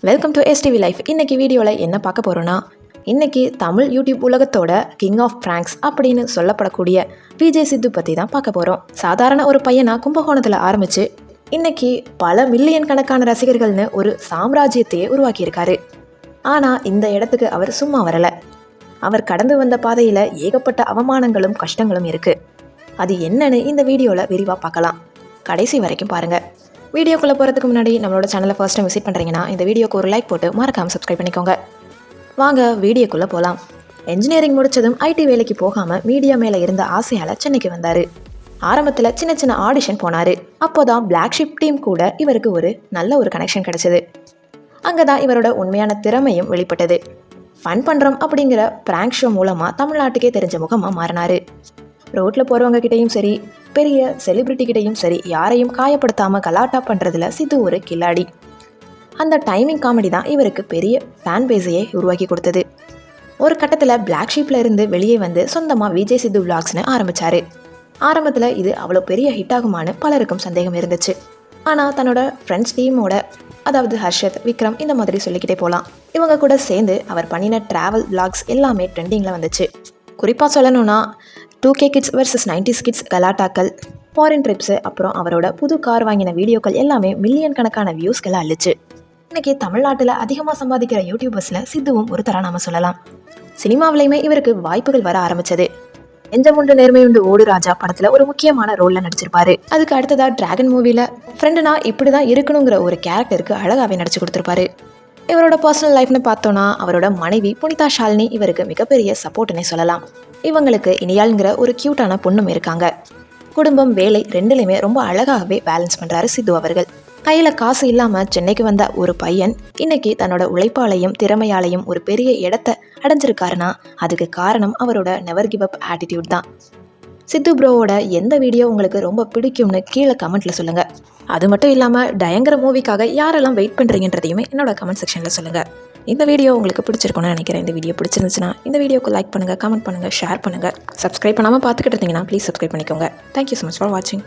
Welcome to STV life. இன்னைக்கு வீடியோவில் என்ன பார்க்க போகிறோன்னா, இன்னைக்கு தமிழ் யூடியூப் உலகத்தோட கிங் ஆஃப் பிராங்க்ஸ் அப்படின்னு சொல்லப்படக்கூடிய விஜய் சித்து பற்றி தான் பார்க்க போகிறோம். சாதாரண ஒரு பையனா கும்பகோணத்தில் ஆரம்பித்து இன்னைக்கு பல மில்லியன் கணக்கான ரசிகர்கள்னு ஒரு சாம்ராஜ்யத்தையே உருவாக்கியிருக்காரு. ஆனால் இந்த இடத்துக்கு அவர் சும்மா வரலை. அவர் கடந்து வந்த பாதையில் ஏகப்பட்ட அவமானங்களும் கஷ்டங்களும் இருக்குது. அது என்னன்னு இந்த வீடியோவில் விரிவாக பார்க்கலாம். கடைசி வரைக்கும் பாருங்கள். வீடியோக்குள்ளே போகிறதுக்கு முன்னாடி நம்மளோட சேனலை ஃபர்ஸ்ட் டைம் விசிட் பண்ணுறீங்கன்னா இந்த வீடியோக்கு ஒரு லைக் போட்டு மறக்காமல் சப்ஸ்கிரைப் பண்ணிக்கோங்க. வாங்க வீடியோக்குள்ளே போகலாம். என்ஜினியரிங் முடித்ததும் ஐடி வேலைக்கு போகாமல் மீடியா மேலே இருந்த ஆசையால் சென்னைக்கு வந்தார். ஆரம்பத்தில் சின்ன சின்ன ஆடிஷன் போனார். அப்போ தான் பிளாக் ஷிப் டீம் கூட இவருக்கு ஒரு நல்ல ஒரு கனெக்ஷன் கிடச்சிது. அங்கே தான் இவரோட உண்மையான திறமையும் வெளிப்பட்டது. ஃபன் பண்ணுறோம் அப்படிங்கிற பிராங்க் ஷோ மூலமாக தமிழ்நாட்டுக்கே தெரிஞ்ச முகமாக மாறினார். ரோட்டில் போகிறவங்க கிட்டேயும் சரி, பெரிய செலிப்ரிட்டி கிட்டேயும் சரி, யாரையும் காயப்படுத்தாமல் கலாட்டா பண்ணுறதுல சித்து ஒரு கில்லாடி. அந்த டைமிங் காமெடி தான் இவருக்கு பெரிய ஃபேன் பேஸையே உருவாக்கி கொடுத்தது. ஒரு கட்டத்தில் பிளாக் ஷீப்பில் இருந்து வெளியே வந்து சொந்தமாக விஜய் சித்து விளாக்ஸ்னு ஆரம்பித்தார். ஆரம்பத்தில் இது அவ்வளோ பெரிய ஹிட் ஆகுமான்னு பலருக்கும் சந்தேகம் இருந்துச்சு. ஆனால் தன்னோட ஃப்ரெண்ட்ஸ் டீமோட, அதாவது ஹர்ஷத், விக்ரம், இந்த மாதிரி சொல்லிக்கிட்டே போகலாம், இவங்க கூட சேர்ந்து அவர் பண்ணின ட்ராவல் விளாக்ஸ் எல்லாமே ட்ரெண்டிங்கில் வந்துச்சு. குறிப்பாக சொல்லணும்னா 2K kids versus 90s kids கலாட்டாக்கள், ஃபாரின் ட்ரிப்ஸு, அப்புறம் அவரோட புது கார் வாங்கின வீடியோக்கள் எல்லாமே மில்லியன் கணக்கான வியூஸ்களை அள்ளிச்சு. இன்றைக்கி தமிழ்நாட்டில் அதிகமாக சம்பாதிக்கிற யூடியூபர்ஸில் சித்துவும் ஒரு தர நாம சொல்லலாம். சினிமாவிலையுமே இவருக்கு வாய்ப்புகள் வர ஆரம்பித்தது. எஞ்சமுண்டு நேர்மையுண்டு ஓடு ராஜா படத்தில் ஒரு முக்கியமான ரோலில் நடிச்சிருப்பாரு. அதுக்கு அடுத்ததாக டிராகன் மூவியில் ஃப்ரெண்டுனா இப்படி தான் இருக்கணுங்கிற ஒரு கேரக்டருக்கு அழகாகவே நடிச்சு கொடுத்துருப்பாரு. இவரோட பர்சனல் லைஃப்னு பார்த்தோன்னா அவரோட மனைவி புனிதா ஷாலினி இவருக்கு மிகப்பெரிய சப்போர்ட்டுன்னே சொல்லலாம். இவங்களுக்கு இனியாளுங்கிற ஒரு க்யூட்டான பொண்ணும் இருக்காங்க. குடும்பம் வேலை ரெண்டுலையுமே ரொம்ப அழகாகவே பேலன்ஸ் பண்ணுறாரு சித்து அவர்கள். கையில் காசு இல்லாமல் சென்னைக்கு வந்த ஒரு பையன் இன்னைக்கு தன்னோட உழைப்பாலையும் திறமையாலையும் ஒரு பெரிய இடத்த அடைஞ்சிருக்காருன்னா அதுக்கு காரணம் அவரோட நெவர் கிவ் அப் ஆட்டிடியூட் தான். சித்து ப்ரோவோட எந்த வீடியோ உங்களுக்கு ரொம்ப பிடிக்கும்னு கீழே கமெண்ட்டில் சொல்லுங்கள். அது மட்டும் இல்லாமல் டயங்கர மூவிக்காக யாரெல்லாம் வெயிட் பண்ணுறீங்கன்றதையுமே என்னோட கமெண்ட் செக்ஷனில் சொல்லுங்கள். இந்த வீடியோ உங்களுக்கு பிடிச்சிருக்குன்னு நினைக்கிறேன். இந்த வீடியோ பிடிச்சிருந்துச்சுன்னா இந்த வீடியோக்கு லைக் பண்ணுங்கள், கமெண்ட் பண்ணுங்கள், ஷேர் பண்ணுங்கள். சப்ஸ்கிரைப் பண்ணாமல் பார்த்துக்கிட்டு இருந்தீங்கன்னா ப்ளீஸ் சப்ஸ்கிரைப் பண்ணிக்கோங்க. தேங்க்யூ ஸோ மச் ஃபார் வாட்சிங்.